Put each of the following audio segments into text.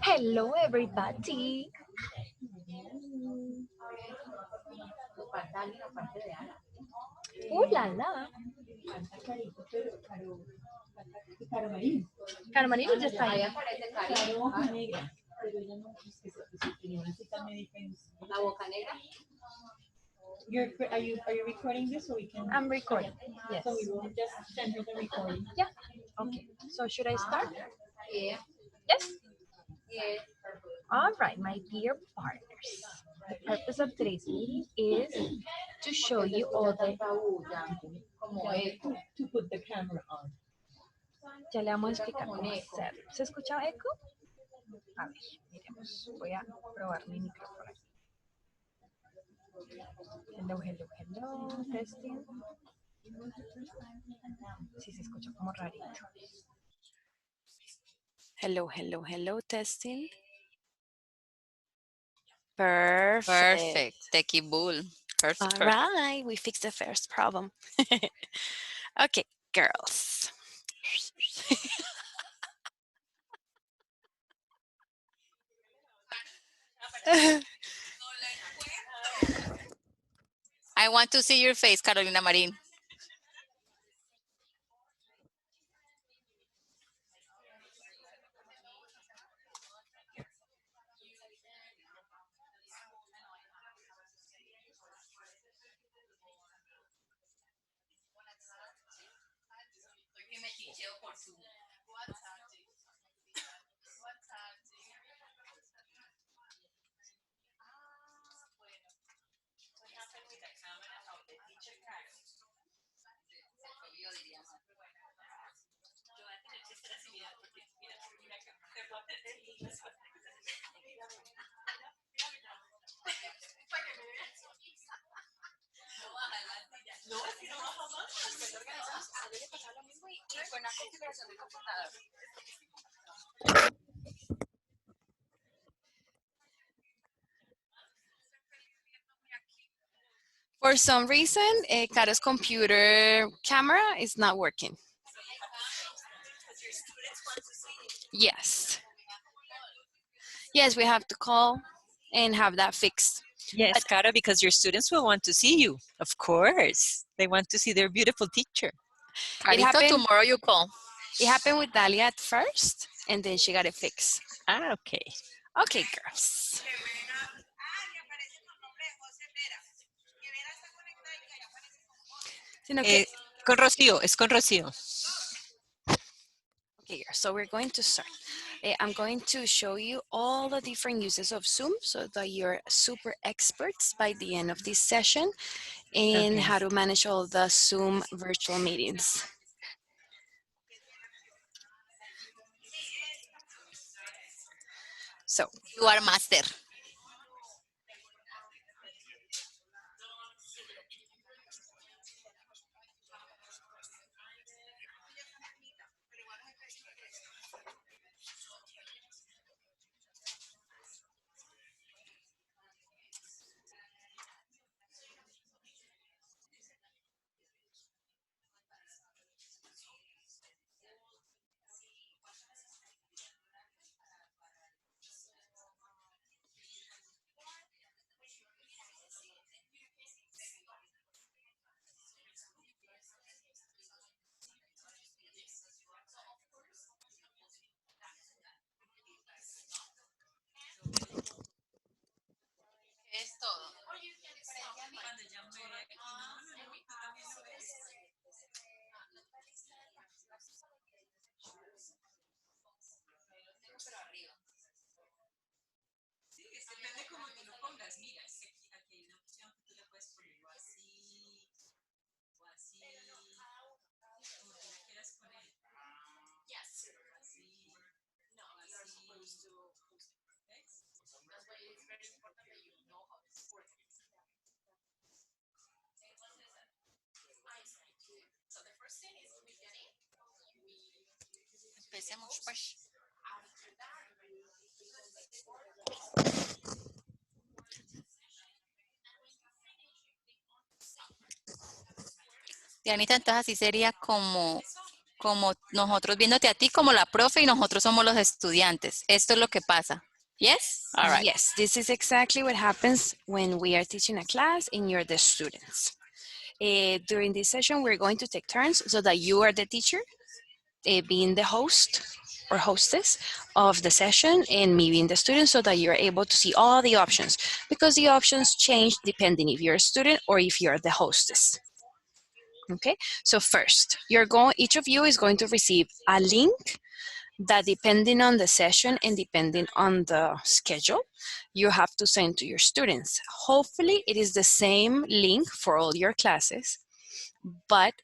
Hello, everybody. Ooh la la. Caro Marino ya está ahí. Are you recording this so we can? I'm recording. Yes. So we will just send her the recording. Yeah. Okay. So should I start? Yeah. Yes. All right, my dear partners. The purpose of today's meeting is to show you all the. To put the camera on. Ya le vamos a explicar cómo hacerlo. ¿Se escucha eco? A ver, miremos. Voy a probar mi micrófono. Hello, hello, hello. Testing. Sí, se escucha como rarito. Hello, hello, hello. Testing. Perfect. Perfect. Techie bull. Perfect. All right, we fixed the first problem. Okay, girls. I want to see your face, Carolina Marin. For some reason, Caro's computer camera is not working. Yes. Yes, we have to call and have that fixed. Yes, Caro, because your students will want to see you. Of course. They want to see their beautiful teacher. Carito, happened- tomorrow you call. It happened with Dalia at first, and then she got it fixed. Ah, okay. Okay, girls. Sino que- Con Rocío, es con Rocío. Okay, so we're going to start. I'm going to show you all the different uses of Zoom so that you're super experts by the end of this session in Okay. how to manage all the Zoom virtual meetings. So, You are master. Es todo. Depende cómo tú lo pongas. Mira, es que aquí hay una opción que tú le puedes ponerlo así o así, como tú le quieras poner. Yes. Así. No, you are supposed to. ¿Ves? That's why it's very important that you know how to work. So the first thing is beginning. Empecemos pues. Dianita, entonces así sería como nosotros viéndote a ti como la profe y nosotros somos los estudiantes. Esto es lo que pasa. Yes? All right. Yes, this is exactly what happens when we are teaching a class and you're the students. During this session, we're going to take turns so that you are the teacher, being the host or hostess of the session, and me being the student, so that you're able to see all the options, because the options change depending if you're a student or if you're the hostess. Okay, so first, each of you is going to receive a link that, depending on the session and depending on the schedule, you have to send to your students. Hopefully it is the same link for all your classes, but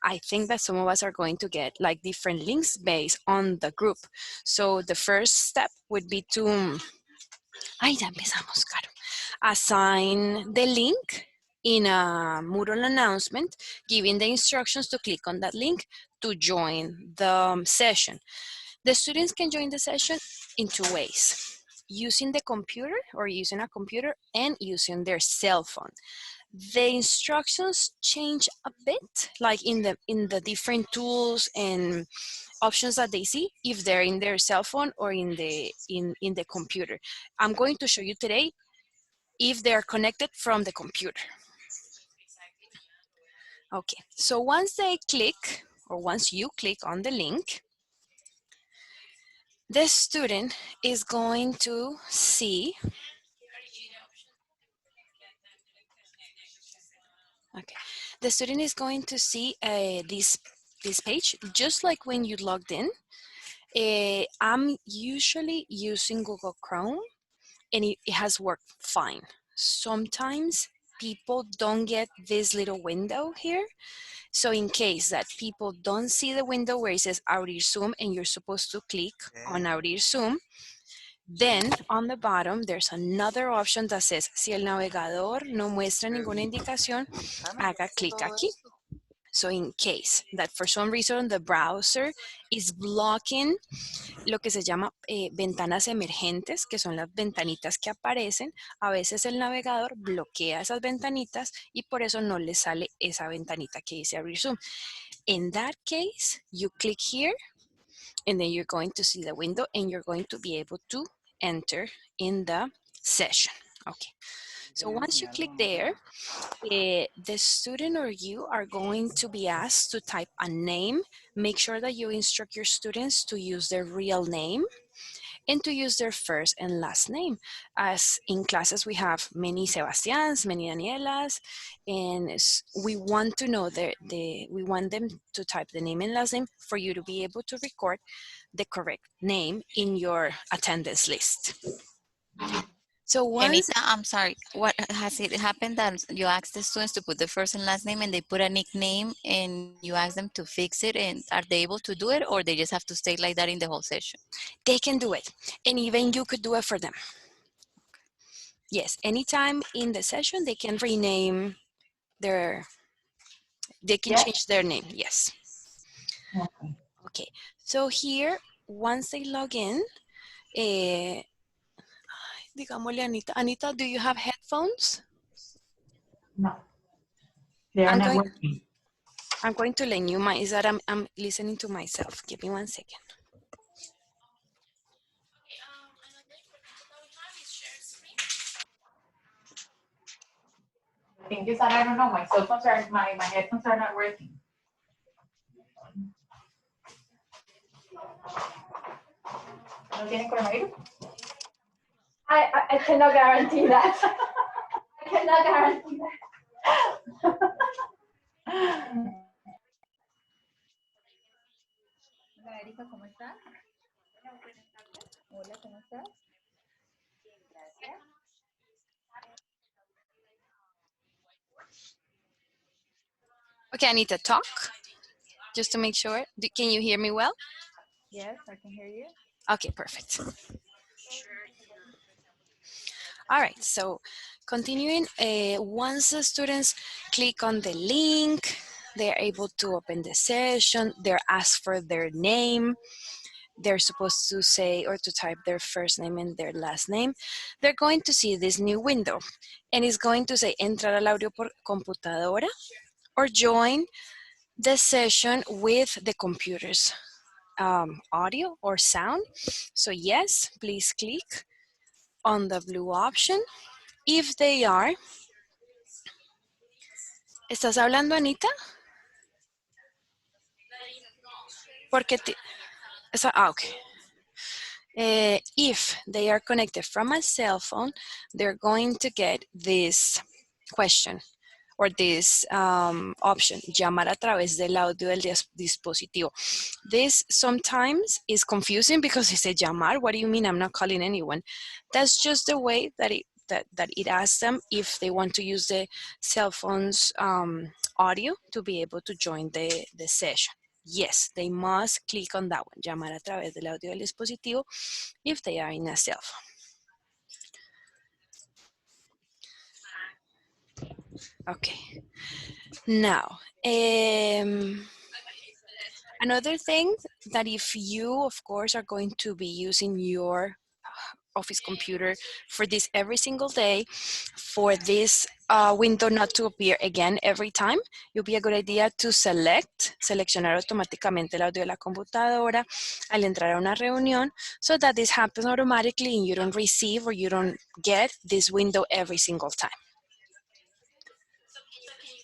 I think that some of us are going to get like different links based on the group. So the first step would be to, ya empezamos, Caro. Assign the link in a Moodle announcement, giving the instructions to click on that link to join the session. The students can join the session in two ways: using the computer or using a computer, and using their cell phone. The instructions change a bit, like in the different tools and options that they see, if they're in their cell phone or in the computer. I'm going to show you today if they're connected from the computer. Okay, so once you click on the link, the student is going to see, the student is going to see this page, just like when you logged in. I'm usually using Google Chrome, and it has worked fine. Sometimes people don't get this little window here. So in case that people don't see the window where it says Abrir Zoom and you're supposed to click on Abrir Zoom, then on the bottom, there's another option that says, si el navegador no muestra ninguna indicación, haga clic aquí. So in case that for some reason the browser is blocking lo que se llama ventanas emergentes, que son las ventanitas que aparecen, a veces el navegador bloquea esas ventanitas y por eso no le sale esa ventanita que dice abrir Zoom. In that case, you click here, and then you're going to see the window and you're going to be able to enter in the session. Okay, so once you click there, the student or you are going to be asked to type a name. Make sure that you instruct your students to use their real name and to use their first and last name. As in classes, we have many Sebastians, many Danielas, and we want to know we want them to type the name and last name for you to be able to record the correct name in your attendance list. So once, Anita, I'm sorry. What has it happened that you ask the students to put the first and last name and they put a nickname and you ask them to fix it, and are they able to do it, or they just have to stay like that in the whole session? they can do it, and even you could do it for them. Yes, anytime in the session, they can rename they can Yes. change their name, yes. Okay. Okay, so here, once they log in, digámosle Anita, do you have headphones? No. They're I'm not going- working. I'm going to lend you mine. Is that I'm listening to myself. Give me 1 second. The thing is that I don't know, my cell phones are, my headphones are not working. ¿No tienen coronavirus? I cannot guarantee that. I cannot guarantee that. Hola Erika, ¿cómo estás? Hola, ¿cómo estás? Bien, gracias. Okay, Anita, talk. Just to make sure. Can you hear me well? Yes, I can hear you. Okay, perfect. All right, so continuing, once the students click on the link, they're able to open the session, they're asked for their name, they're supposed to say or to type their first name and their last name. They're going to see this new window, and it's going to say entrar al audio por computadora or join the session with the computer's audio or sound. So yes, please click on the blue option. If they are, ¿estás hablando, Anita? Porque okay. If they are connected from a cell phone, they're going to get this question or this option, llamar a través del audio del dispositivo. This sometimes is confusing because it says llamar. What do you mean? I'm not calling anyone. That's just the way that it asks them if they want to use the cell phone's audio to be able to join the session. Yes, they must click on that one, llamar a través del audio del dispositivo, if they are in a cell phone. Okay. Now, another thing that if you, of course, are going to be using your office computer for this every single day, for this window not to appear again every time, it would be a good idea to seleccionar automáticamente el audio de la computadora al entrar a una reunión, so that this happens automatically and you don't receive or you don't get this window every single time.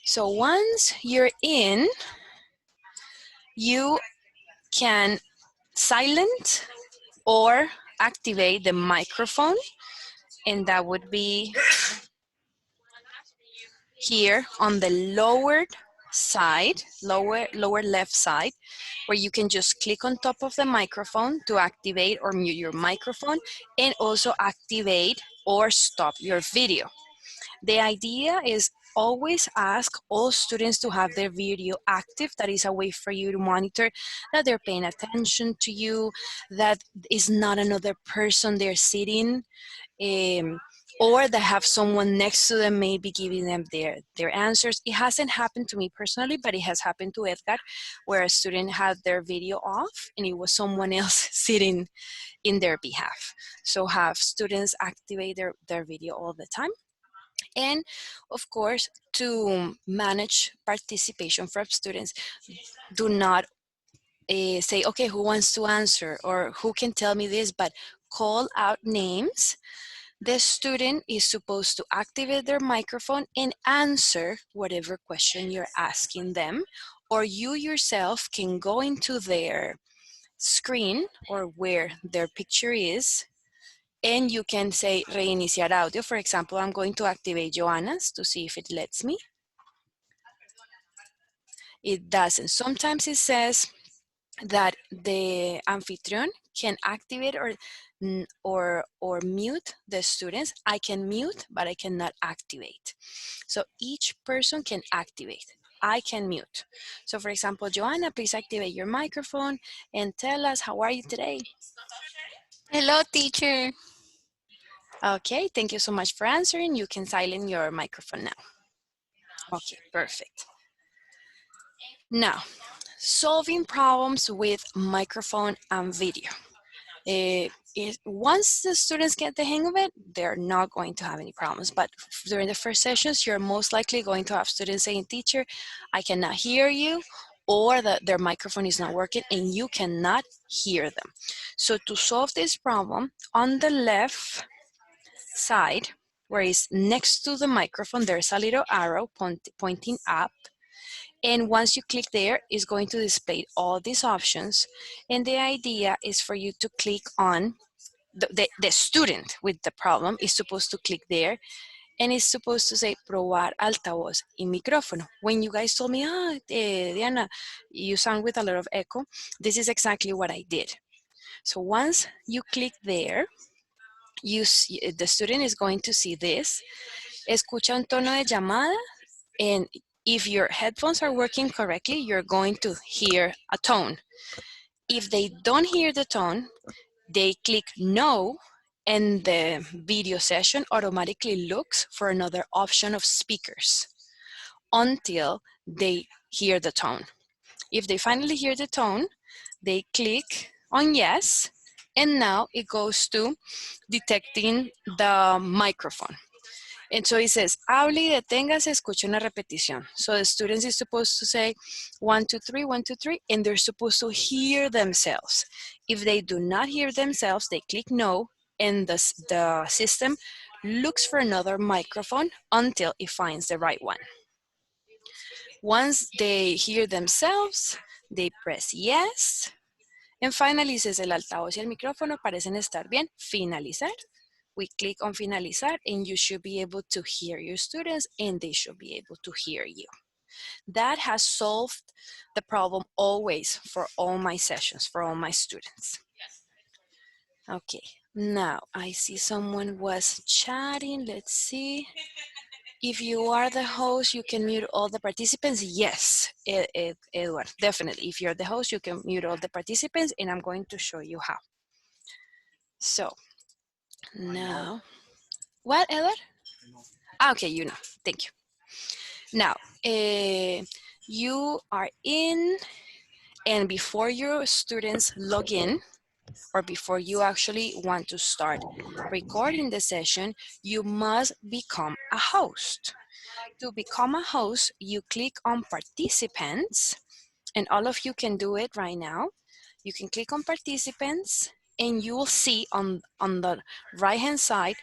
So once you're in, you can silent or activate the microphone, and that would be here on the lower side, lower left side, where you can just click on top of the microphone to activate or mute your microphone, and also activate or stop your video. The idea is always ask all students to have their video active. That is a way for you to monitor that they're paying attention to you, that is not another person they're sitting, or that have someone next to them maybe giving them their answers. It hasn't happened to me personally, but it has happened to Edgar, where a student had their video off and it was someone else sitting in their behalf. So have students activate their video all the time. And of course, to manage participation from students, do not say, okay, who wants to answer or who can tell me this, but call out names. The student is supposed to activate their microphone and answer whatever question you're asking them, or you yourself can go into their screen or where their picture is, and you can say reiniciar audio. For example, I'm going to activate Joanna's to see if it lets me. It doesn't. Sometimes it says that the anfitrión can activate or mute the students. I can mute, but I cannot activate. So each person can activate. I can mute. So for example, Joanna, please activate your microphone and tell us, how are you today? Hello, teacher. Okay, thank you so much for answering. You can silence your microphone now. Okay, perfect. Now, solving problems with microphone and video. Once the students get the hang of it, they're not going to have any problems. But during the first sessions, you're most likely going to have students saying, teacher, I cannot hear you, or that their microphone is not working and you cannot hear them. So to solve this problem, on the left side, where it's next to the microphone, there's a little arrow pointing up. And once you click there, it's going to display all these options. And the idea is for you to click on the student with the problem is supposed to click there, and it's supposed to say probar altavoz y micrófono. When you guys told me, Diana, you sound with a lot of echo, this is exactly what I did. So once you click there, the student is going to see this. Escucha un tono de llamada, and if your headphones are working correctly, you're going to hear a tone. If they don't hear the tone, they click no, and the video session automatically looks for another option of speakers until they hear the tone. If they finally hear the tone, they click on yes, and now it goes to detecting the microphone. And so it says, hable y deténgase, escuche una repetición. So the students is supposed to say 1, 2, 3, 1, 2, 3, and they're supposed to hear themselves. If they do not hear themselves, they click no, and the system looks for another microphone until it finds the right one. Once they hear themselves, they press yes. And finally, says el altavoz y el micrófono parecen estar bien. Finalizar. We click on finalizar and you should be able to hear your students and they should be able to hear you. That has solved the problem always for all my sessions, for all my students. Okay, now I see someone was chatting. Let's see. If you are the host, you can mute all the participants. Yes, Edward, definitely. If you're the host, you can mute all the participants and I'm going to show you how. So now, what, Edward? Okay, you know, thank you. Now, you are in, and before your students log in, or before you actually want to start recording the session, you must become a host. To become a host, you click on participants, and all of you can do it right now. You can click on participants, and you will see on the right-hand side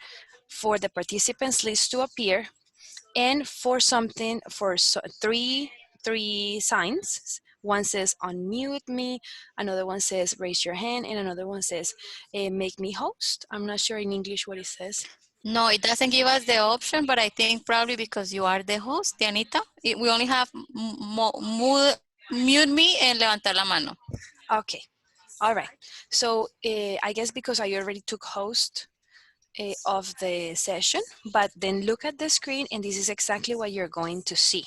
for the participants list to appear, and for something, for three signs. One says unmute me, another one says raise your hand, and another one says make me host. I'm not sure in English what it says. No, it doesn't give us the option, but I think probably because you are the host, Dianita, we only have mute me and levantar la mano. Okay, all right. So I guess because I already took host of the session, but then look at the screen and this is exactly what you're going to see.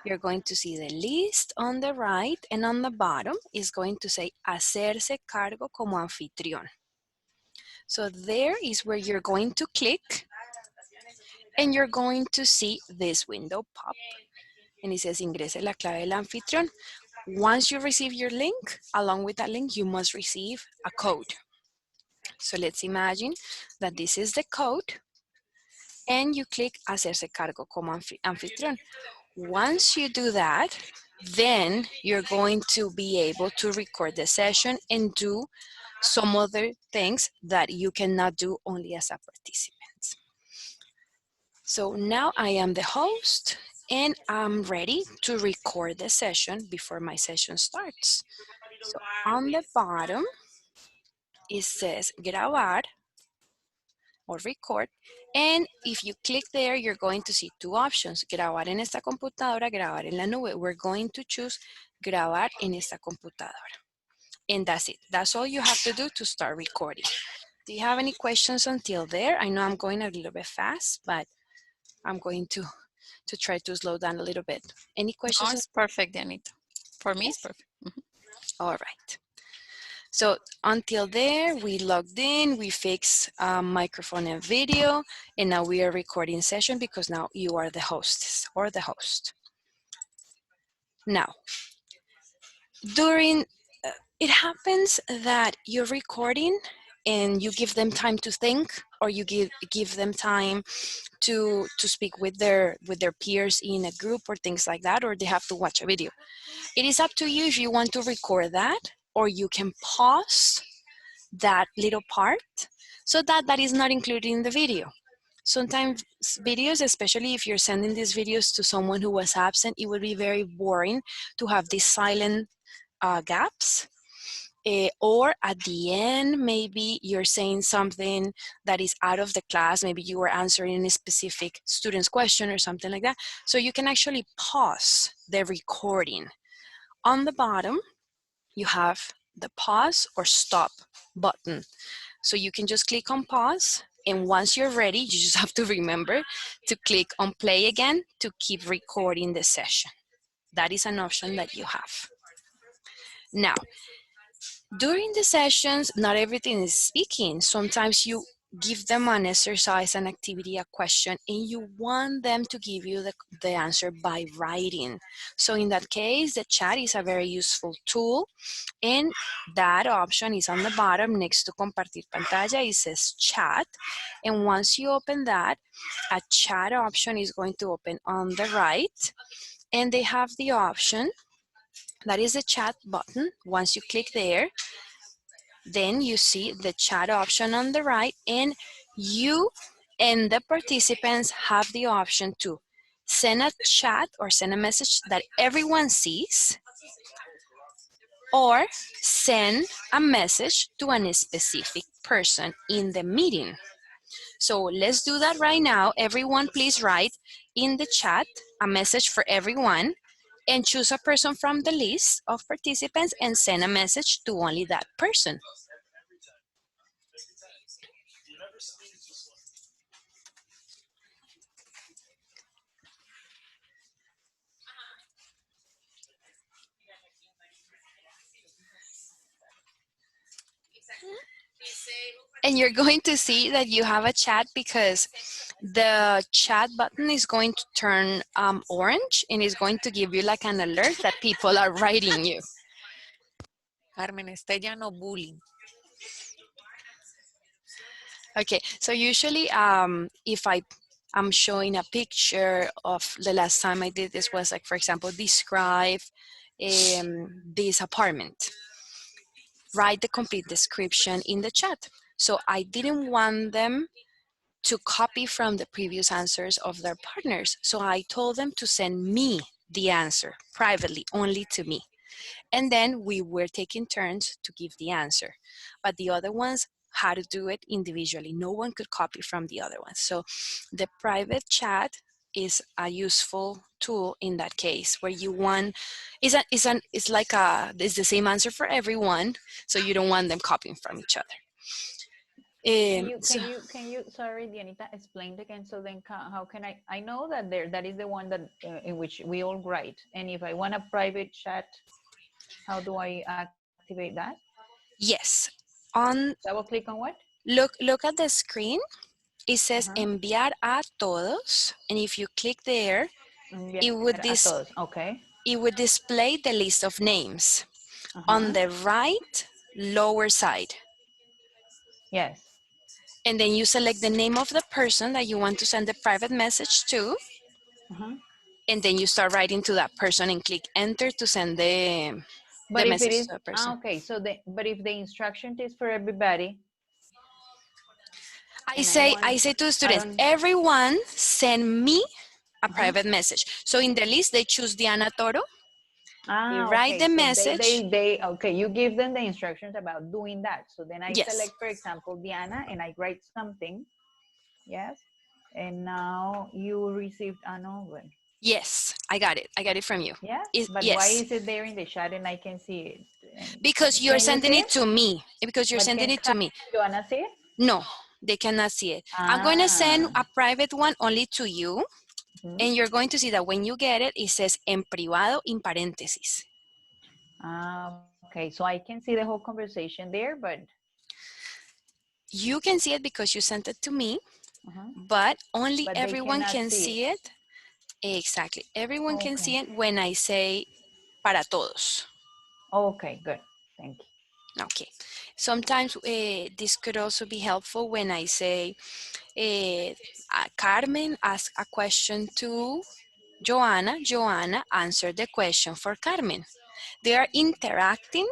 You're going to see the list on the right, and on the bottom is going to say hacerse cargo como anfitrión. So there is where you're going to click and you're going to see this window pop. And it says ingrese la clave del anfitrión. Once you receive your link, along with that link, you must receive a code. So let's imagine that this is the code and you click hacerse cargo como anfitrión. Once you do that, then you're going to be able to record the session and do some other things that you cannot do only as a participant. So now I am the host and I'm ready to record the session before my session starts. So on the bottom, it says grabar or record. And if you click there, you're going to see two options, grabar en esta computadora, grabar en la nube. We're going to choose grabar en esta computadora. And that's it. That's all you have to do to start recording. Do you have any questions until there? I know I'm going a little bit fast, but I'm going to try to slow down a little bit. Any questions? Oh, it's perfect, Dianita. For me, it's perfect. All right. So until there, we logged in, we fixed microphone and video, and now we are recording session because now you are the hostess or the host. Now, during, it happens that you're recording and you give them time to think, or you give them time to speak with their peers in a group or things like that, or they have to watch a video. It is up to you if you want to record that, or you can pause that little part so that is not included in the video. Sometimes videos, especially if you're sending these videos to someone who was absent, it would be very boring to have these silent gaps. Or at the end, maybe you're saying something that is out of the class. Maybe you were answering a specific student's question or something like that. So you can actually pause the recording. On the bottom, you have the pause or stop button. So you can just click on pause, and once you're ready, you just have to remember to click on play again to keep recording the session. That is an option that you have. Now, during the sessions, not everything is speaking. Sometimes give them an exercise, an activity, a question, and you want them to give you the answer by writing. So in that case, the chat is a very useful tool, and that option is on the bottom next to compartir pantalla. It says chat, and once you open that, a chat option is going to open on the right, and they have the option, that is the chat button. Once you click there, then you see the chat option on the right, and you and the participants have the option to send a chat or send a message that everyone sees, or send a message to a specific person in the meeting. So let's do that right now. Everyone please write in the chat a message for everyone, and choose a person from the list of participants and send a message to only that person. And you're going to see that you have a chat because the chat button is going to turn orange, and is going to give you like an alert that people are writing you. Carmen, está lleno bullying. Okay, so usually if I'm showing a picture of the last time I did this was like, for example, describe this apartment. Write the complete description in the chat. So I didn't want them to copy from the previous answers of their partners. So I told them to send me the answer privately, only to me. And then we were taking turns to give the answer. But the other ones had to do it individually. No one could copy from the other ones. So the private chat is a useful tool in that case, where you want, it's the same answer for everyone, so you don't want them copying from each other. Can you, sorry, Dianita, explain it again? So then how can I know that that is the one that in which we all write. And if I want a private chat, how do I activate that? Yes. Double click on what? Look at the screen. It says enviar a todos. And if you click there, it would display the list of names on the right lower side. Yes. And then you select the name of the person that you want to send the private message to. And then you start writing to that person and click enter to send the message to that person. Okay, so but if the instruction is for everybody, I say to the students, everyone send me a private message. So in the list, they choose Diana Toro. They write the message. Okay, you give them the instructions about doing that. So then I select, for example, Diana, and I write something. Yes. And now you received an over. Yes, I got it. I got it from you. Yeah. But why is it there in the chat and I can see it? Because you're sending it to me. Because you're sending it to me. Joanna see it? No, they cannot see it. I'm going to send a private one only to you. And you're going to see that when you get it, it says en privado in paréntesis. Okay, so I can see the whole conversation there, but you can see it because you sent it to me, but only everyone can see it. Exactly. Everyone can see it when I say para todos. Okay, good. Thank you. Okay. Sometimes this could also be helpful when I say, Carmen asked a question to Joanna. Joanna answered the question for Carmen. They are interacting,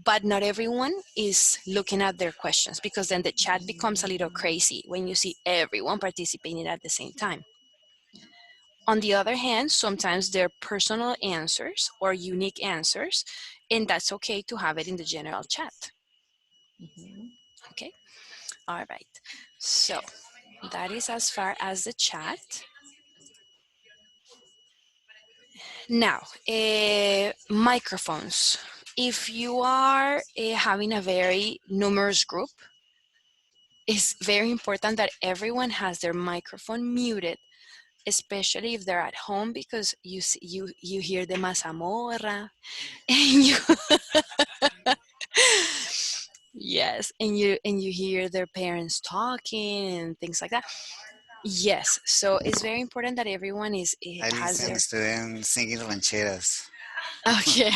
but not everyone is looking at their questions, because then the chat becomes a little crazy when you see everyone participating at the same time. On the other hand, sometimes they're personal answers or unique answers, and that's okay to have it in the general chat. Okay, all right. So that is as far as the chat. Now, microphones. If you are having a very numerous group, it's very important that everyone has their microphone muted, especially if they're at home, because you hear the mazamorra, and Yes, and you hear their parents talking and things like that. Yes, so it's very important that everyone I has listen their students singing rancheras. okay.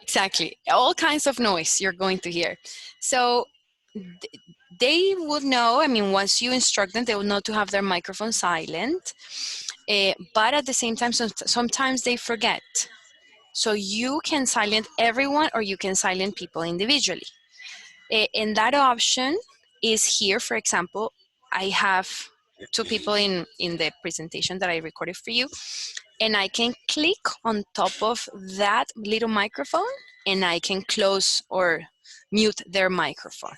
Exactly. All kinds of noise you're going to hear. So they would know, I mean, once you instruct them, they will know to have their microphone silent. But at the same time, sometimes they forget. So you can silent everyone or you can silent people individually. And that option is here. For example, I have two people in the presentation that I recorded for you, and I can click on top of that little microphone and I can close or mute their microphone.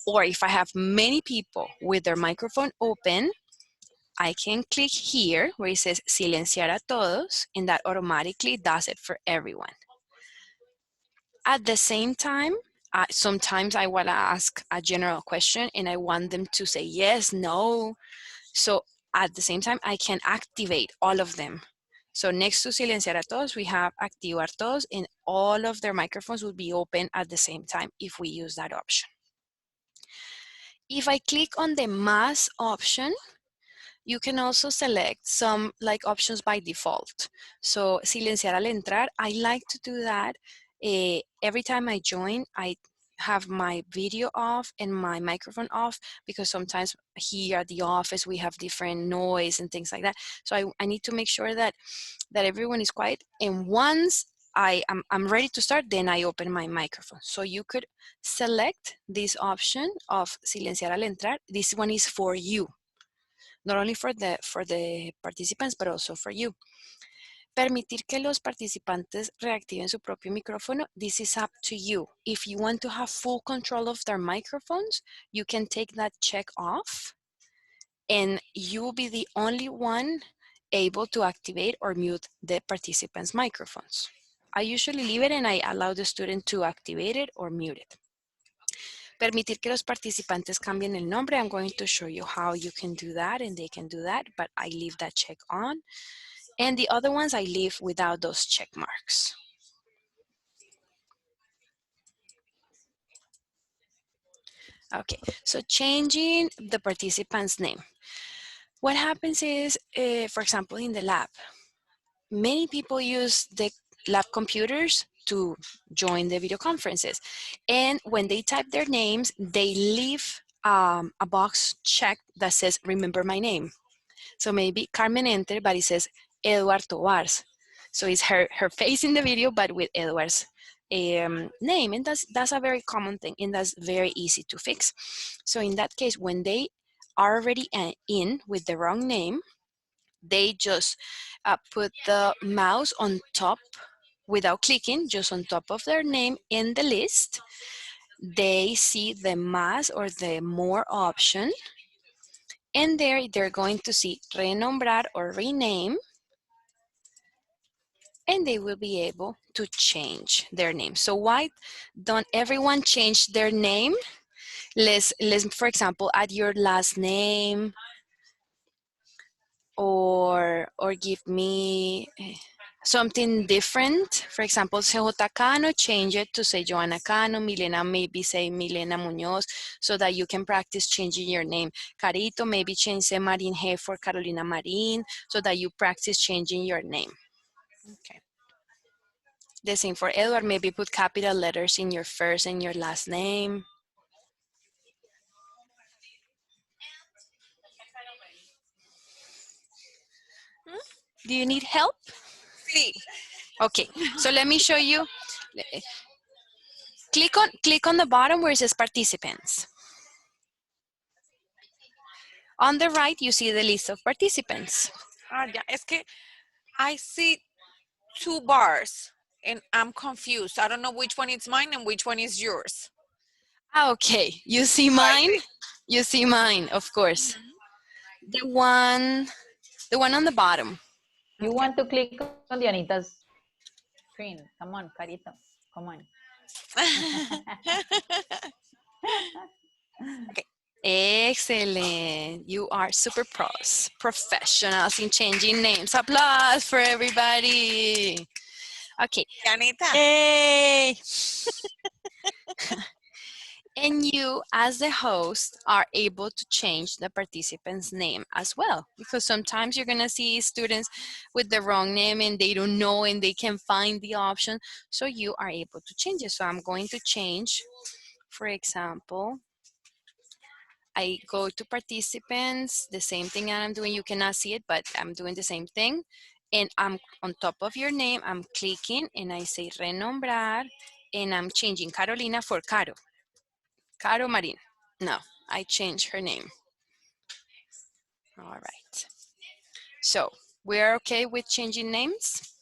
Or if I have many people with their microphone open, I can click here where it says silenciar a todos, and that automatically does it for everyone. At the same time, sometimes I want to ask a general question and I want them to say yes, no. So at the same time, I can activate all of them. So next to silenciar a todos, we have activar todos, and all of their microphones will be open at the same time if we use that option. If I click on the más option, you can also select some like options by default. So silenciar al entrar, I like to do that. Every time I join, I have my video off and my microphone off because sometimes here at the office we have different noise and things like that. So I need to make sure that everyone is quiet. And once I'm ready to start, then I open my microphone. So you could select this option of silenciar al entrar. This one is for you, not only for the participants, but also for you. Permitir que los participantes reactiven su propio micrófono, this is up to you. If you want to have full control of their microphones, you can take that check off and you will be the only one able to activate or mute the participants' microphones. I usually leave it and I allow the student to activate it or mute it. Permitir que los participantes cambien el nombre. I'm going to show you how you can do that and they can do that, but I leave that check on. And the other ones I leave without those check marks. Okay, so changing the participant's name. What happens is, for example, in the lab, many people use the lab computers to join the video conferences. And when they type their names, they leave a box checked that says, remember my name. So maybe Carmen entered, but it says Eduard Tobars. So it's her face in the video, but with Eduard's name. And that's a very common thing, and that's very easy to fix. So in that case, when they are already in with the wrong name, they just put the mouse on top without clicking, just on top of their name in the list. They see the más or the more option, and there they're going to see renombrar or rename, and they will be able to change their name. So why don't everyone change their name? Let's for example, add your last name, or give me something different. For example, CJ Cano, change it to say Joanna Cano. Milena, maybe say Milena Muñoz, so that you can practice changing your name. Carito, maybe change say Marin G for Carolina Marin, so that you practice changing your name. Okay. The same for Edward, maybe put capital letters in your first and your last name. Do you need help? Sí. Okay, so let me show you. Click on the bottom where it says participants. On the right, you see the list of participants. Ah, ya. Es que I see 2 bars and I'm confused. I don't know which one is mine and which one is yours. Okay, you see mine? You see mine, of course. The one on the bottom. You want to click on Dianita's screen. Come on, Carito. Come on. Okay. Excellent. You are super pros, professionals in changing names. Applause for everybody. Okay. Dianita. Hey. And you, as the host, are able to change the participant's name as well. Because sometimes you're going to see students with the wrong name and they don't know and they can find the option. So you are able to change it. So I'm going to change, for example, I go to participants, the same thing that I'm doing. You cannot see it, but I'm doing the same thing. And I'm on top of your name, I'm clicking and I say renombrar and I'm changing Carolina for Caro. Caro Marin. No, I changed her name. All right. So we're okay with changing names?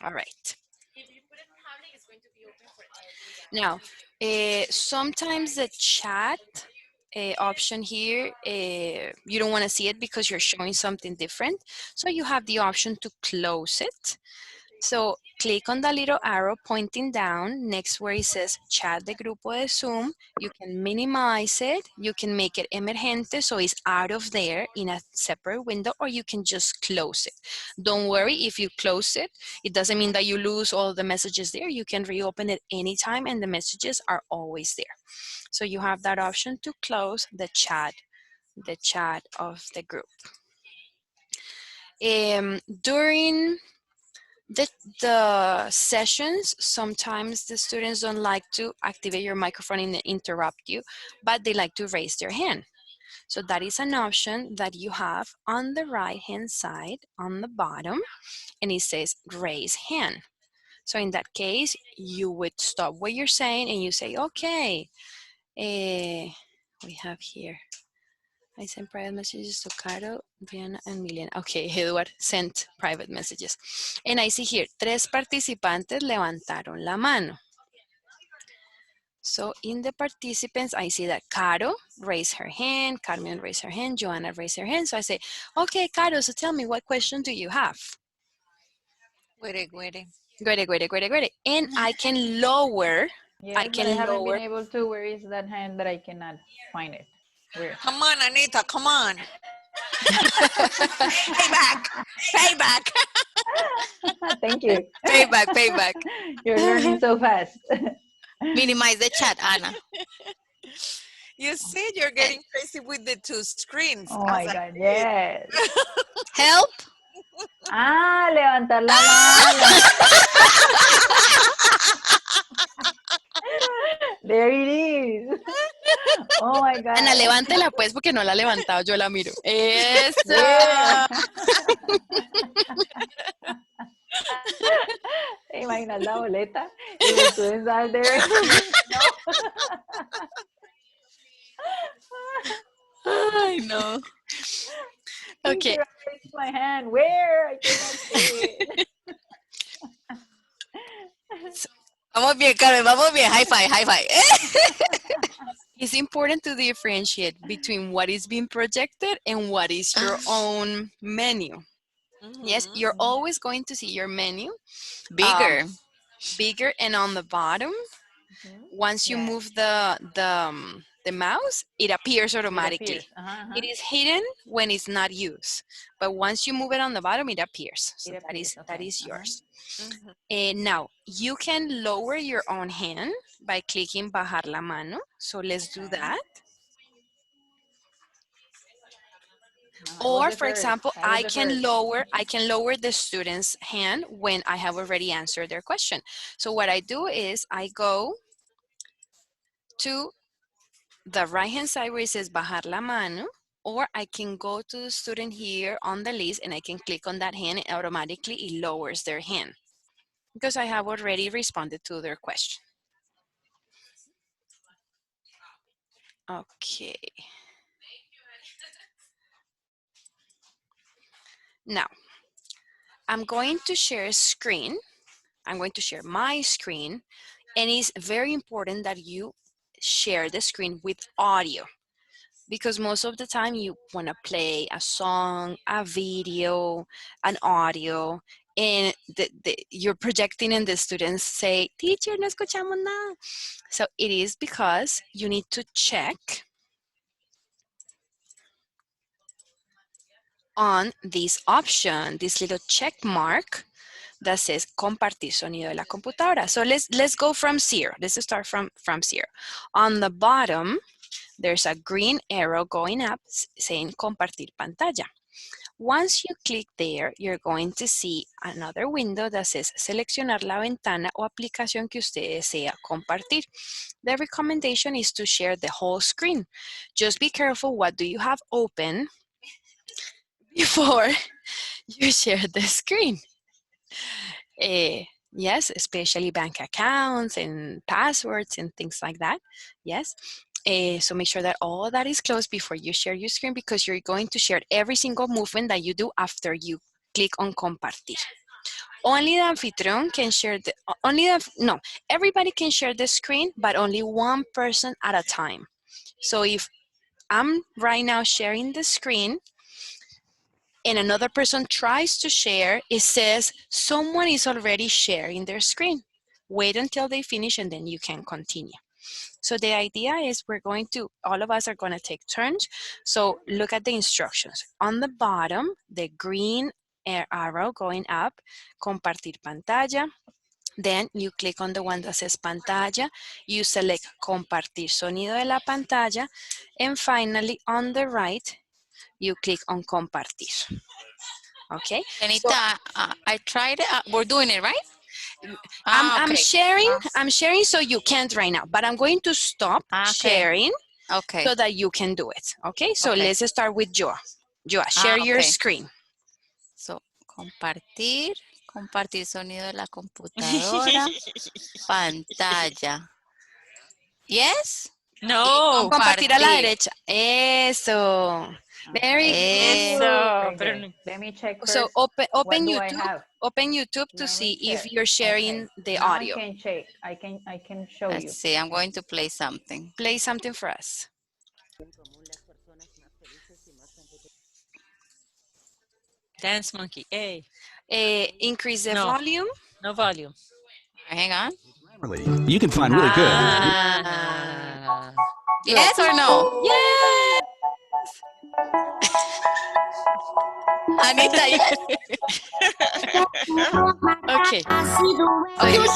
All right. Now, sometimes the chat option here, you don't want to see it because you're showing something different. So you have the option to close it. So click on the little arrow pointing down next where it says chat de grupo de Zoom. You can minimize it. You can make it emergente so it's out of there in a separate window, or you can just close it. Don't worry if you close it. It doesn't mean that you lose all the messages there. You can reopen it anytime and the messages are always there. So you have that option to close the chat of the group. During the sessions, sometimes the students don't like to activate your microphone and interrupt you, but they like to raise their hand. So that is an option that you have on the right hand side on the bottom, and it says raise hand. So in that case, you would stop what you're saying and you say, okay, we have here. I sent private messages to Caro, Diana, and Milian. Okay, Edward sent private messages. And I see here, 3 participantes levantaron la mano. So in the participants, I see that Caro raised her hand, Carmen raised her hand, Joanna raised her hand. So I say, okay, Caro, so tell me, what question do you have? Guere, guere. Great. And I can lower, Yes, but I haven't been able to. Where is that hand that I cannot find it? Where? Come on, Anita, come on. Payback. Payback. Thank you. Payback. You're learning so fast. Minimize the chat, Anna. You see, you're getting crazy with the 2 screens. Oh my God, yes. Help. Levantar la mano. There it is. Oh my God. Ana, levántela pues porque no la ha levantado, yo la miro. Eso. Yeah. Imaginas la boleta y los students are there. I know. Okay. Teacher, I raised my hand. Where? I cannot see it. Vamos bien, Carmen, vamos bien. High five, high five. It's important to differentiate between what is being projected and what is your own menu. Yes, you're always going to see your menu. Bigger. Bigger and on the bottom. Once you move the mouse, it appears automatically. It is hidden when it's not used. But once you move it on the bottom, it appears. So that is yours. Now, you can lower your own hand by clicking bajar la mano. So let's do that. Or for example, I can lower the student's hand when I have already answered their question. So what I do is I go to the right hand side where it says bajar la mano, or I can go to the student here on the list and I can click on that hand and automatically it lowers their hand because I have already responded to their question. Okay. Now, I'm going to share a screen. I'm going to share my screen, and it's very important that you share the screen with audio because most of the time you want to play a song, a video, an audio, and you're projecting and the students say, teacher, no escuchamos nada. So it is because you need to check on this option, this little check mark that says compartir sonido de la computadora. So let's go from zero. Let's start from zero. On the bottom, there's a green arrow going up saying compartir pantalla. Once you click there, you're going to see another window that says seleccionar la ventana o aplicación que usted desea compartir. The recommendation is to share the whole screen. Just be careful what do you have open before you share the screen. Yes, especially bank accounts and passwords and things like that. Yes. So make sure that all that is closed before you share your screen because you're going to share every single movement that you do after you click on compartir. Only the anfitrión can share everybody can share the screen, but only one person at a time. So if I'm right now sharing the screen and another person tries to share, it says someone is already sharing their screen. Wait until they finish and then you can continue. So the idea is all of us are going to take turns. So look at the instructions. On the bottom, the green arrow going up, compartir pantalla. Then you click on the one that says pantalla. You select compartir sonido de la pantalla. And finally, on the right, you click on compartir. Okay. Anita, I tried it. We're doing it, right? I'm sharing so you can't right now, but I'm going to stop sharing so that you can do it. Okay, so let's start with Joa. Joa, share your screen. So, compartir sonido de la computadora, pantalla. Yes? No. Compartir a la derecha. Eso. Very good. Let me check first. So open what YouTube. Open YouTube to see if you're sharing the now audio. I can check. I can show you. Let's see. I'm going to play something. Play something for us. Dance monkey. Hey. Increase the volume. No volume. Hang on. You can find really good. Yes or no? Yes. Anita, yes. Okay. So you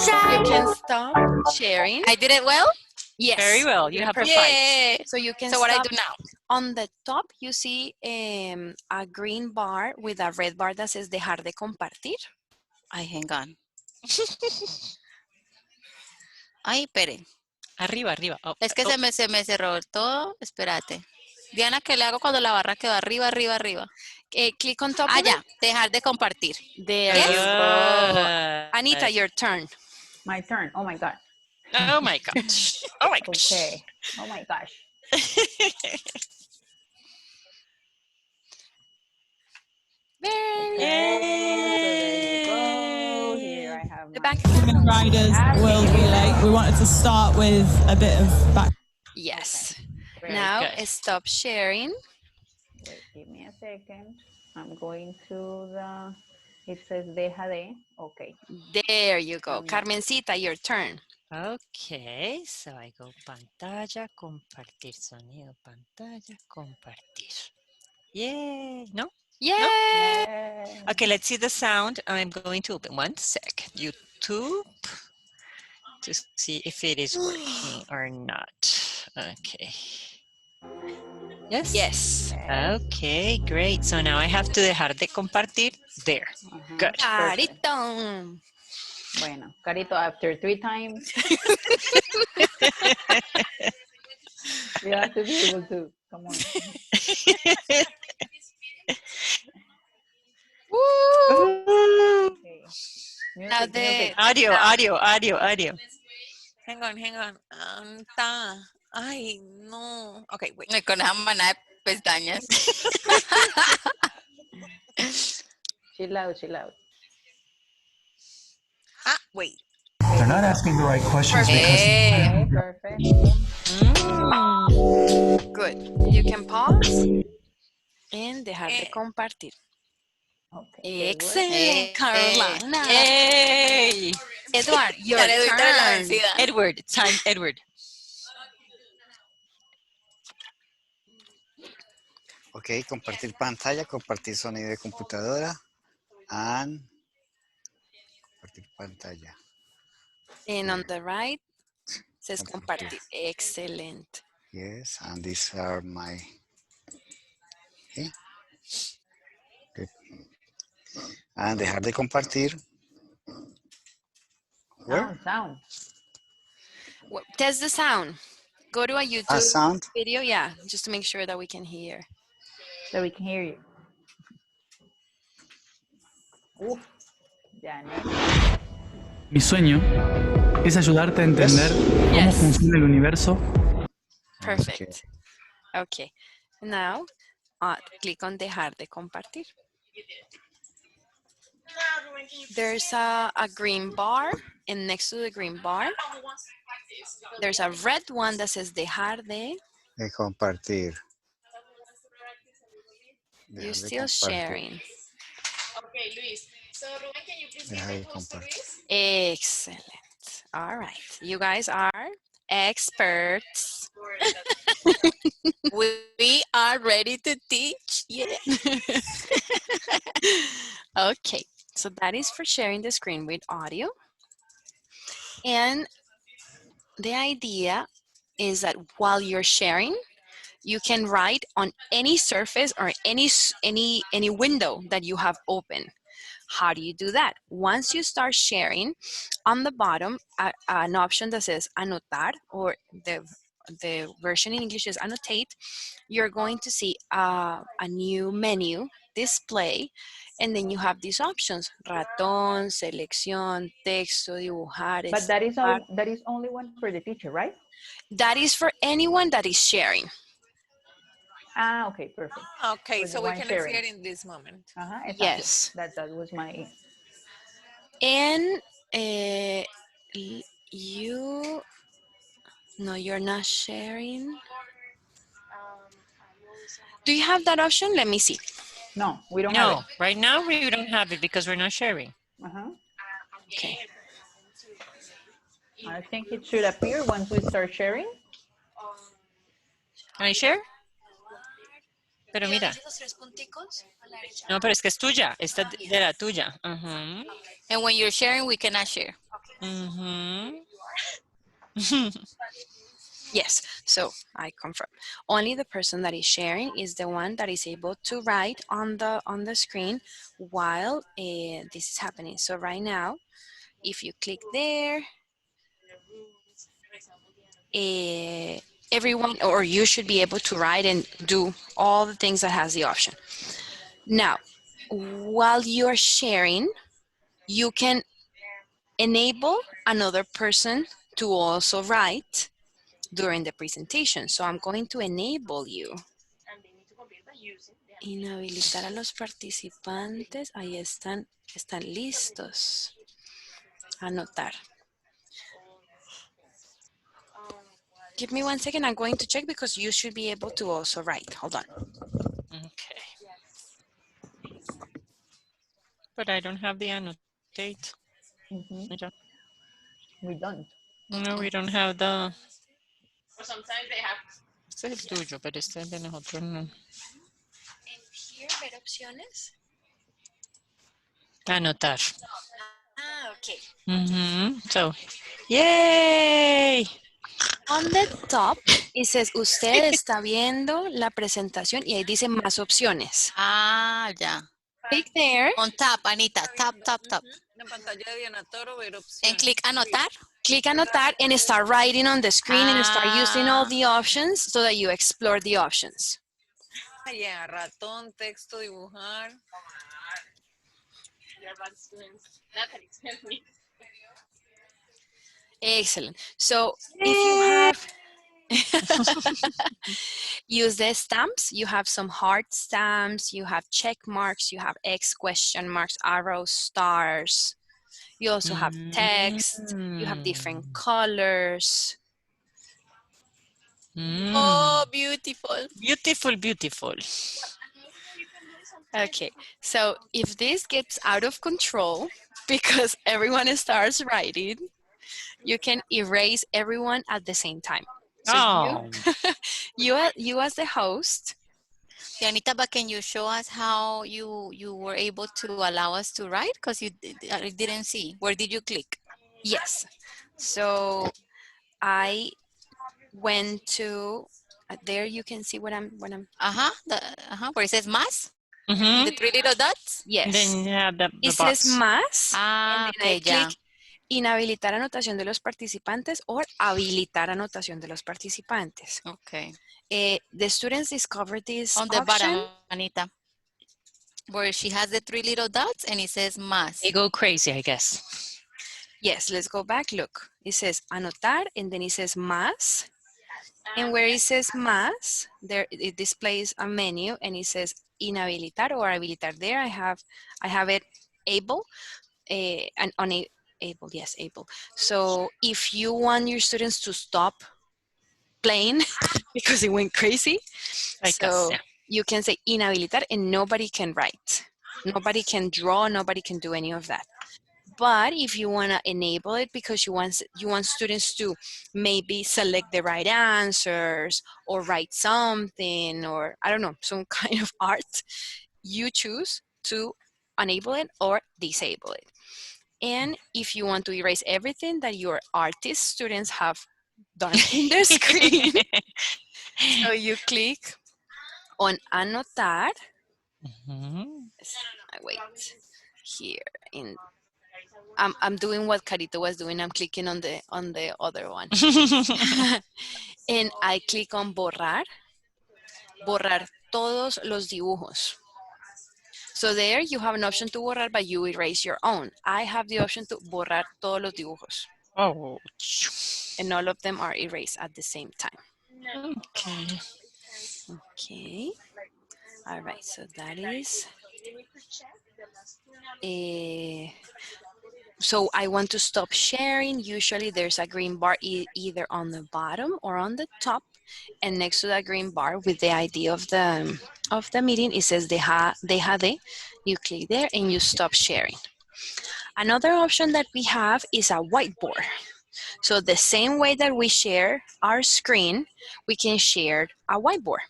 can stop sharing. I did it well? Yes. Very well. You have the Yay. So you can So what I do now? On the top, you see a green bar with a red bar that says dejar de compartir. Ay, hang on. Ay, espere. Arriba, arriba. Oh, Es que se me cerró todo. Espérate. Diana, ¿qué le hago cuando la barra quedó arriba, arriba, arriba? Click on top. Ya. Dejar de compartir. There you go. Anita, your turn. My turn. Oh my God. Oh my gosh. Oh my gosh. Okay. Oh my gosh. Very good. Here I have the back. Riders World Relay. We wanted to start with a bit of back. Yes. Okay. Now good. stop sharing. Wait, give me a second. I'm going to the, it says deja de. Okay. There you go. Carmencita, your turn. Okay, so I go pantalla, compartir sonido, pantalla, compartir. Yay. No? Yay. No? Okay, let's see the sound. I'm going to open one sec. YouTube to see if it is working or not. Okay. Yes? Yes. Okay, great. So now I have to dejar de compartir there. Good. Carito. Bueno, Carito, after 3 times, you have to be able to, come on. Woo. Okay. Now the Audio. Hang on. Ay, no. Okay, wait. Con esa manada de pestañas. Chill out. Wait. They're not asking the right questions Okay, perfect. good. You can pause and dejar de compartir. Okay. Excellent, Carolina. Yay! Edward, your turn. Edward, time, Edward. Ok, compartir pantalla, compartir sonido de computadora. And Compartir pantalla. And on the right says compartir. Excellent. Yes, and these are my. Okay. Good. And dejar de compartir. Where? Sound. Test the sound. Go to a YouTube Sound? video, yeah, just to make sure that we can hear. So we can hear you. Uf, ya no. Mi sueño es ayudarte a entender cómo funciona el universo. Perfect. Okay. Now, click on dejar de compartir. There's a green bar, and next to the green bar, there's a red one that says dejar de. De compartir. You're still sharing. Okay, Luis. So, Ruben, can you please Dejar give de me close to compartir. this? Excellent. All right. You guys are experts. We are ready to teach. Yeah. Okay. So that is for sharing the screen with audio. And the idea is that while you're sharing, you can write on any surface or any window that you have open. How do you do that? Once you start sharing, on the bottom, an option that says anotar, or the version in English is annotate, you're going to see a new menu display, and then you have these options: ratón, selección, texto, dibujar. But that is only one for the teacher, right? That is for anyone that is sharing. Ah, okay, perfect. Okay, For so the we one can sharing. see it in this moment. Exactly. Yes. That was my. And you're not sharing. Do you have that option? Let me see. No, we don't have it. No, right now we don't have it because we're not sharing. Okay. I think it should appear once we start sharing. Can I share? Pero mira. No, pero es que es tuya. Esta de la tuya. And when you're sharing, we cannot share. Yes, so I confirm. Only the person that is sharing is the one that is able to write on the screen while this is happening. So right now, if you click there, everyone, or you should be able to write and do all the things that has the option. Now, while you're sharing, you can enable another person to also write during the presentation. So I'm going to enable you. Inhabilitar a los participantes. Ahí están listos. Anotar. Give me 1 second. I'm going to check because you should be able to also write. Hold on. Okay. But I don't have the annotate. We don't. No, we don't have the. Or sometimes they have. Este es el tuyo, pero este es de nosotros no. Here, ver opciones. Anotar. Ah, okay. So, yay! On the top, it says, usted está viendo la presentación y ahí dice más opciones. Ah, ya. Click there. On top, Anita. Tap, tap, tap. La pantalla de Anatoro, ver opciones. And click anotar. Click anotar and start writing on the screen and start using all the options so that you explore the options. Ah, yeah, ratón, texto, dibujar. Excellent. So if you have use the stamps, you have some heart stamps, you have check marks, you have X question marks, arrows, stars. You also have text, you have different colors. Oh, beautiful. Beautiful, beautiful. Okay, so if this gets out of control because everyone starts writing, you can erase everyone at the same time. So you as the host Dianita, but can you show us how you were able to allow us to write? Because I didn't see. Where did you click? Yes. So I went to there. You can see what I'm. Where it says más, Mhm. the 3 little dots. Yes. Then you have the It says box. más. Ah, And then I okay, ya. click inhabilitar anotación de los participantes or habilitar anotación de los participantes. Okay. The students discovered this On the option. bottom, Anita, where she has the 3 little dots and it says más. They go crazy, I guess. Yes, let's go back. Look, it says anotar and then it says más. And where it says más, there it displays a menu and it says inhabilitar or habilitar. There I have it able and unable. Yes, able. So if you want your students to stop playing because it went crazy, Like so us, yeah. you can say inhabilitar and nobody can write. Nobody can draw, nobody can do any of that. But if you want to enable it because you want students to maybe select the right answers or write something or I don't know, some kind of art, you choose to enable it or disable it. And if you want to erase everything that your artist students have done in their screen, so you click on anotar. Mhm. Wait, here in I'm doing what Carito was doing. I'm clicking on the other one. And I click on borrar todos los dibujos. So there you have an option to borrar, but you erase your own. I have the option to borrar todos los dibujos. Oh. And all of them are erased at the same time. Okay. Okay. All right, so that is. So I want to stop sharing. Usually there's a green bar either on the bottom or on the top. And next to that green bar with the ID of the meeting, it says deja de. You click there and you stop sharing. Another option that we have is a whiteboard. So the same way that we share our screen, we can share a whiteboard.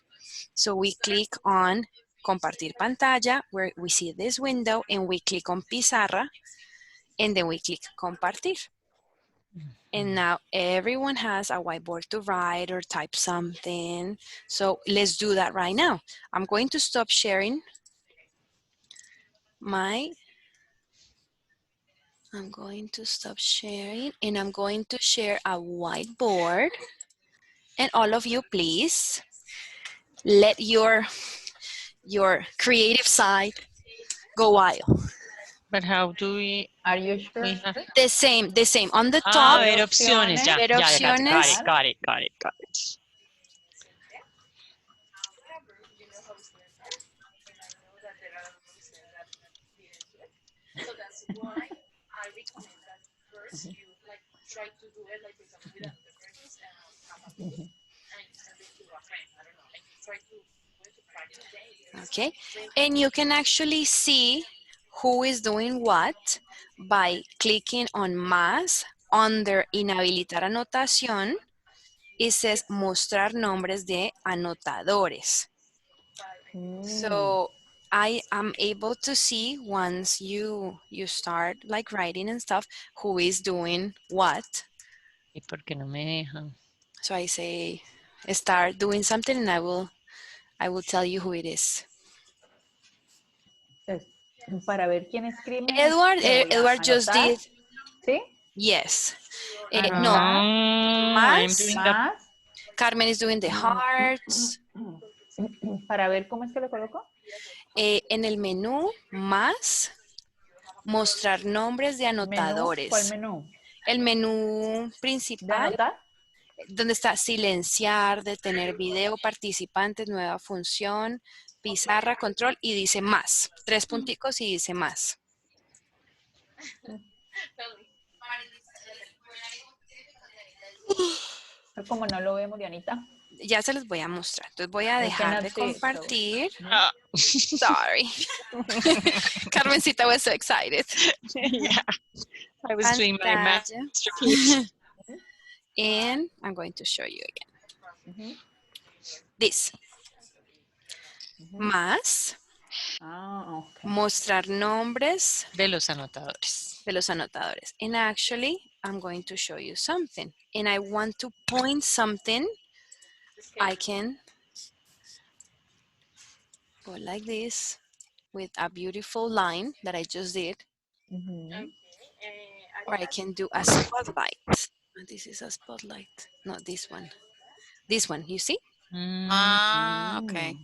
So we click on compartir pantalla where we see this window and we click on pizarra and then we click compartir. And now everyone has a whiteboard to write or type something. So let's do that right now. I'm going to stop sharing I'm going to stop sharing and I'm going to share a whiteboard. And all of you, please let your creative side go wild. But how do we? Are you sure? The same. On the top, ver opciones. Ya, ver ya, opciones. got it. So that's why I recommend that first you try to do it for example with another person's have a book and you send it to a friend. I don't know, try to practice today. Okay, and you can actually see who is doing what by clicking on más under inhabilitar anotación. It says mostrar nombres de anotadores. So I am able to see once you start writing and stuff who is doing what. ¿Y por qué no me dejan? So I say start doing something and I will tell you who it is. Para ver quién escribe. Edward just did. ¿Sí? Yes. No. I'm doing the... Carmen is doing the hearts. Para ver cómo es que lo coloco. En el menú más mostrar nombres de anotadores. ¿Cuál menú? El menú principal. ¿De anotar? Donde está silenciar, detener video, participantes, nueva función, pizarra, control y dice más. 3 punticos y dice más. Como no lo vemos, Dianita. Ya se los voy a mostrar. Entonces voy a dejar de compartir. Sorry. Carmencita was so excited. Yeah. I was doing my masterpiece. And I'm going to show you again. This. más Ah, okay. mostrar nombres De los anotadores. de los anotadores. And actually, I'm going to show you something. And I want to point something. I can go like this with a beautiful line that I just did. Mhm. Or I can do a spotlight. This is a spotlight, not this one. This one, you see? Ah, okay.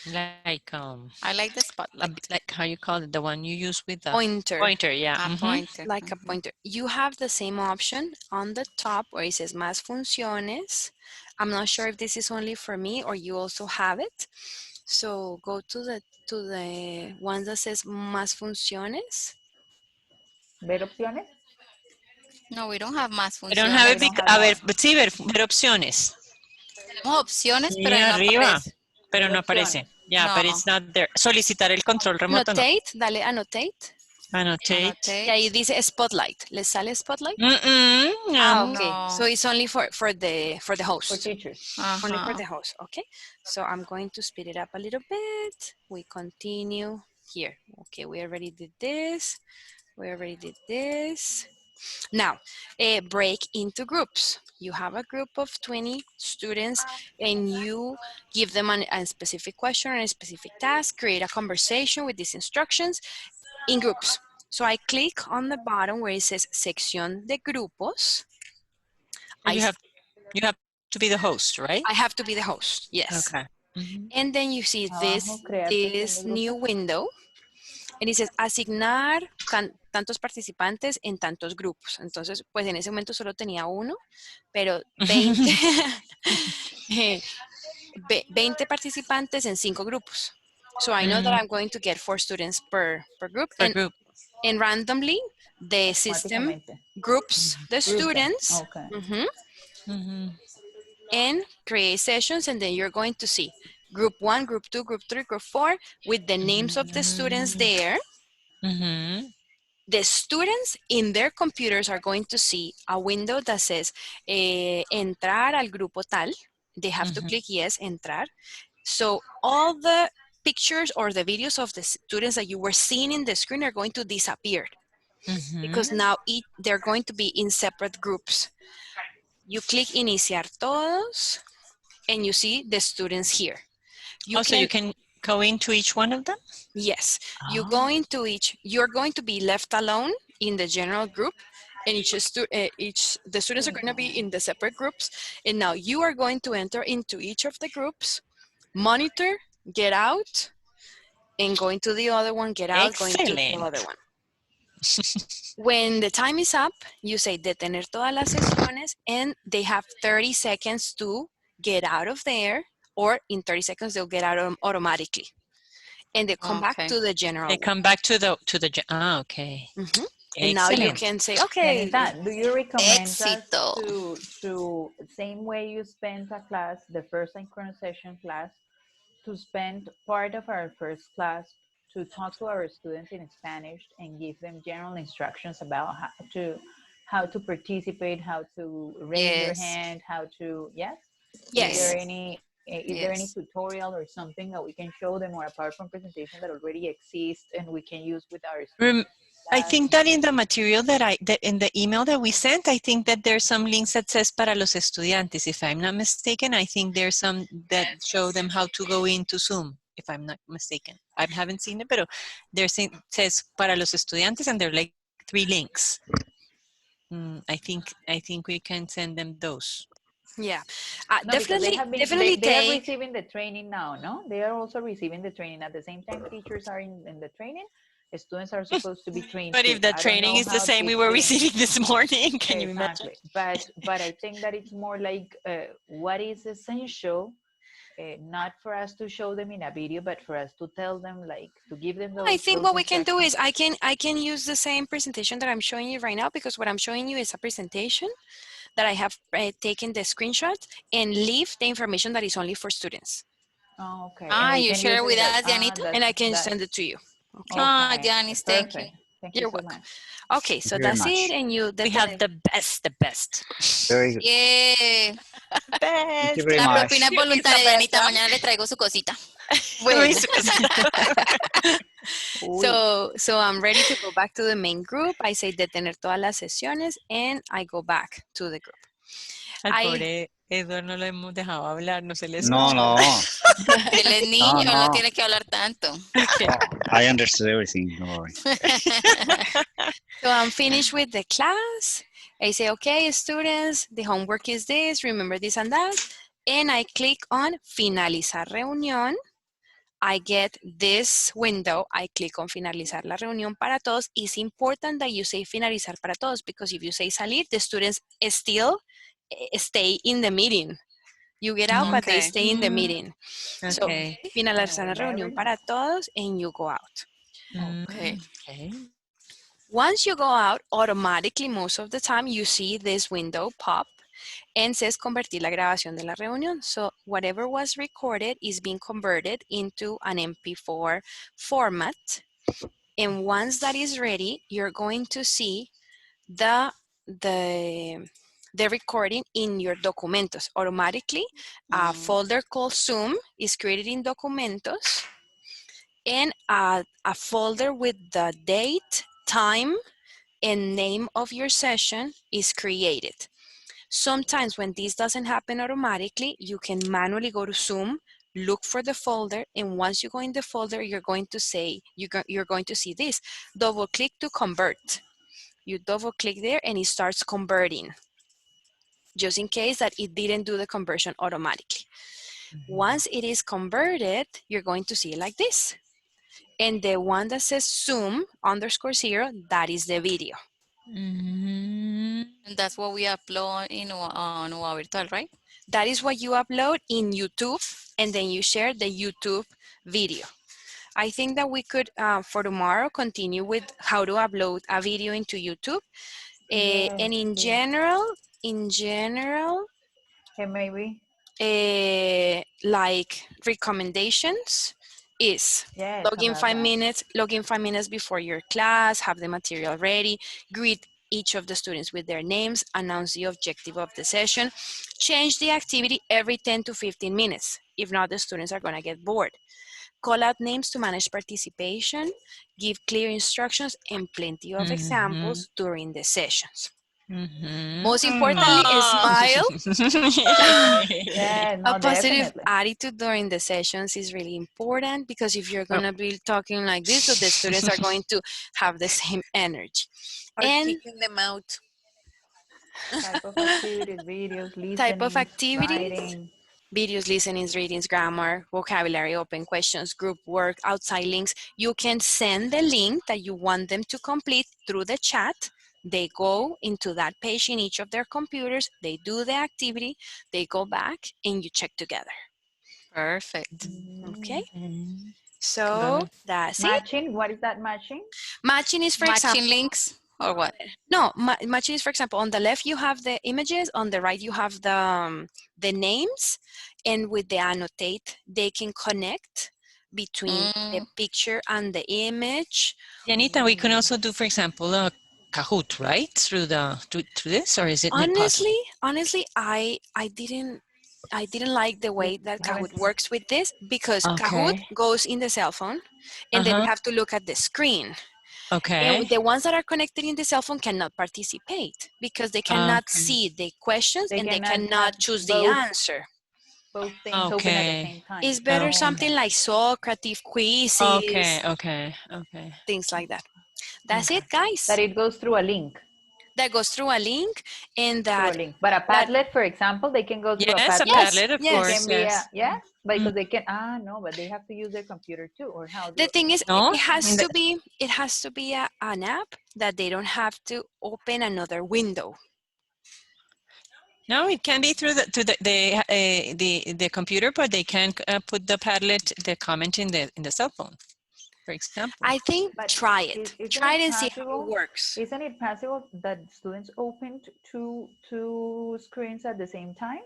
Like I like the a spotlight. bit like how you call it, the one you use with the Pointer. pointer, yeah. A pointer. Like a pointer. You have the same option on the top where it says más funciones. I'm not sure if this is only for me or you also have it. So go to the one that says más funciones. ¿Ver opciones? No, we don't have más I don't have funciones. it. A ver, sí, ver opciones. Tenemos opciones, Sí, pero ahí no arriba, aparece. pero Ver no opciones. aparece. Yeah, No. but it's not there. Solicitar el control remoto, no. Annotate, dale annotate. Annotate. Y ahí dice spotlight. ¿Les sale spotlight? No. Okay. No. So it's only for the For host. teachers. Only for Ajá. the host. Okay. So I'm going to speed it up a little bit. We continue here. Okay, we already did this. We already did this. Now, break into groups. You have a group of 20 students and you give them a specific question and a specific task, create a conversation with these instructions in groups. So I click on the bottom where it says sección de grupos. And you have to be the host, right? I have to be the host, yes. Okay. And then you see Abajo, crear sección this de new grupos. window. And it says asignar tantos participantes en tantos grupos. Entonces, pues en ese momento solo tenía uno, pero 20, 20 participantes en 5 grupos. So I know that I'm going to get 4 students per group. And randomly, the system Automáticamente. groups the students. Okay. And create sessions, and then you're going to see group 1, group 2, group 3, group 4 with the names of the students there. The students in their computers are going to see a window that says entrar al grupo tal. They have to click yes, entrar. So all the pictures or the videos of the students that you were seeing in the screen are going to disappear because now they're going to be in separate groups. You click iniciar todos and you see the students here. You can go into each one of them? Yes, you go into each, you're going to be left alone in the general group and the students are going to be in the separate groups. And now you are going to enter into each of the groups, monitor, get out, and go into the other one, get out, go into the other one. When the time is up, you say detener todas las sesiones and they have 30 seconds to get out of there, or in 30 seconds they'll get out automatically. And they come back to the general. They come back to the okay. And now you can say, okay. Yanita, do you recommend us to same way you spent a class, the first synchronization class, to spend part of our first class to talk to our students in Spanish and give them general instructions about how to participate, how to raise their hand, how to, yes? Is there any tutorial or something that we can show them, or apart from presentation that already exists and we can use with our students? I think that in the material that in the email that we sent, I think that there's some links that says para los estudiantes. If I'm not mistaken, I think there's some that show them how to go into Zoom, if I'm not mistaken. I haven't seen it, but it says para los estudiantes and there are like 3 links. I think we can send them those. Yeah, No, definitely they are receiving the training now, no? They are also receiving the training. At the same time, teachers are in the training. The students are supposed to be trained. But if the training is the same we were receiving this morning, can you imagine? But I think that it's more like what is essential, not for us to show them in a video, but for us to tell them, like, to give them those. I think what we can do is I can use the same presentation that I'm showing you right now, because what I'm showing you is a presentation that I have taken the screenshot and leave the information that is only for students. Oh, okay. You share it with us, Yanita? And I can send it to you. Okay. Janice, thank you. Thank you You're so welcome. much. Okay, so Thank you very that's it, much. and you. We have the best, the best. Very good. Yeah. Thank you Best. very La much. propina es voluntaria, Dianita. Mañana le traigo su cosita. Bueno. Uy. So I'm ready to go back to the main group. I say detener todas las sesiones, and I go back to the group. Al I- pobre Edward no lo hemos dejado hablar, no se le No, no. Él es niño, No, no no. tiene que hablar tanto. I understood everything. Don't worry. So I'm finished with the class. I say, okay, students, the homework is this, remember this and that. And I click on finalizar reunión. I get this window. I click on finalizar la reunión para todos. It's important that you say finalizar para todos, because if you say salir, the students still stay in the meeting. You get out, but they Okay. stay in the meeting. So Okay. finalizar la Very reunión nice. para todos, and you go out. Okay. Okay. Once you go out, automatically, most of the time, you see this window pop and says convertir la grabación de la reunión. So whatever was recorded is being converted into an MP4 format. And once that is ready, you're going to see the recording in your documentos. Automatically, a folder called Zoom is created in documentos, and a folder with the date, time, and name of your session is created. Sometimes when this doesn't happen automatically, you can manually go to Zoom, look for the folder, and once you go in the folder, you're going to see this. Double click to convert. You double click there and it starts converting, just in case that it didn't do the conversion automatically. Once it is converted, you're going to see it like this. And the one that says Zoom _0, that is the video. And that's what we upload on UA Virtual, right? That is what you upload in YouTube, and then you share the YouTube video. I think that we could, for tomorrow, continue with how to upload a video into YouTube. And in general, maybe. Like recommendations is log in 5 minutes before your class, have the material ready, greet each of the students with their names, announce the objective of the session, change the activity every 10 to 15 minutes. If not, the students are gonna get bored. Call out names to manage participation, give clear instructions, and plenty of examples during the sessions. Most importantly, smile. A positive attitude during the sessions is really important, because if you're going to be talking like this, so the students are going to have the same energy. Or kicking them out. Type of activities, videos, listening, Type of activities, writing. Videos, listenings, readings, grammar, vocabulary, open questions, group work, outside links. You can send the link that you want them to complete through the chat. They go into that page in each of their computers, they do the activity, they go back, and you check together. Perfect. Okay, so that's matching. it. What is that matching? Matching is, for Matching example, links or what? No, matching is, for example, on the left you have the images, on the right you have the names, and with the annotate, they can connect between the picture and the image. Janita, we can also do, for example, a Kahoot, right? Through this, or is it not possible? Honestly, I didn't like the way that Kahoot works with this, because Kahoot goes in the cell phone, and then you have to look at the screen. Okay. And the ones that are connected in the cell phone cannot participate, because they cannot see the questions and they cannot choose the answer. Both things open at the same time. It's better something like Socrative, quizzes. Okay. Things like that. That's it, guys. That it goes through a link. That goes through a link, and that. But a Padlet, for example, they can go through a Padlet. Yes, a Padlet, of course. Yes. Because they can. No, but they have to use their computer too, or how? The thing is, it has to be an app that they don't have to open another window. No, it can be through the computer, but they can put the Padlet, the comment in the cell phone, for example. I think try it. Try it and see how it works. Isn't it possible that students open two screens at the same time?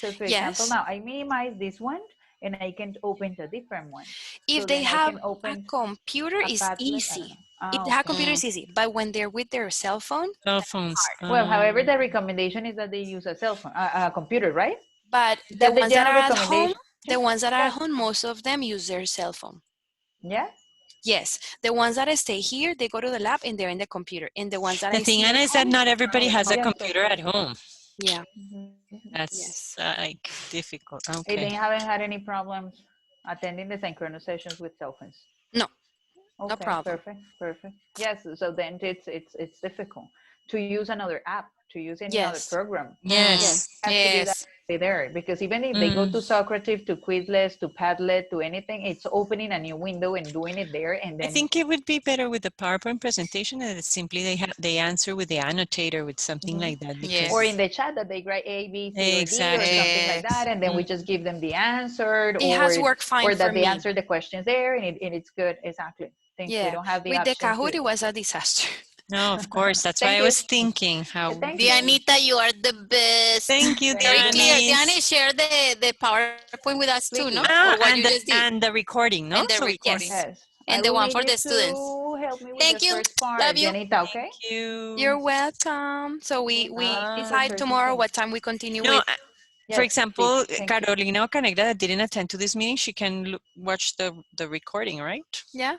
So, for example, now I minimize this one, and I can open a different one. If so they have a computer, it's easy. If they have Okay. computer, it's easy. But when they're with their cell phone, Cell phones. Well, however, the recommendation is that they use a cell phone, a computer, right? but Is the that the ones that general are at home, recommendation? the ones that are Yeah. at home, most of them use their cell phone. Yeah. Yes, the ones that stay here, they go to the lab and they're in the computer. And the ones that The I thing, see Anna, at is that home, not everybody has a Yes, computer at home. yeah, That's yes. like difficult. And Okay. they haven't had any problems attending the synchronous sessions with cell phones. No, Okay, no problem. perfect, perfect. Yes, so then it's difficult to use another app, to use any other Yes. program. Yes. Has to be that Yes. there, because even if they go to Socrative, to Quizlet, to Padlet, to anything, it's opening a new window and doing it there, and I then think it would be better with the PowerPoint presentation and it's simply they answer with the annotator with something like that. Because or Yes. in the chat that they write A, B, C, or D, or Exactly. something like that, and then we just give them the answer, It has worked fine or for that they me. answer the questions there, and it's good. Exactly. Things we Yeah, don't have the with the option Kahoot, to. it was a disaster. No, of course. That's why Thank I you. was thinking how. Thank you. Dianita, you are the best. Thank you, Very clear. Dianis. Diani, share the PowerPoint with us too, no? Vicky. For what you And just did. and the recording, no? And the So we can. recording. Yes. And I the will one need for you the students. to help me with Thank the you. first part, Love you. Janita, okay? Thank you. You're welcome. So we decide tomorrow what time we continue No, with. for Yes, example, please. Thank you. Carolina Ocanegra that didn't attend to this meeting, she can watch the recording, right? Yeah,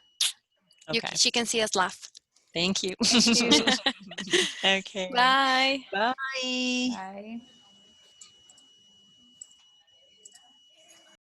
Okay. she can see us laugh. Thank you. Thank you. Okay. Bye. Bye. Bye.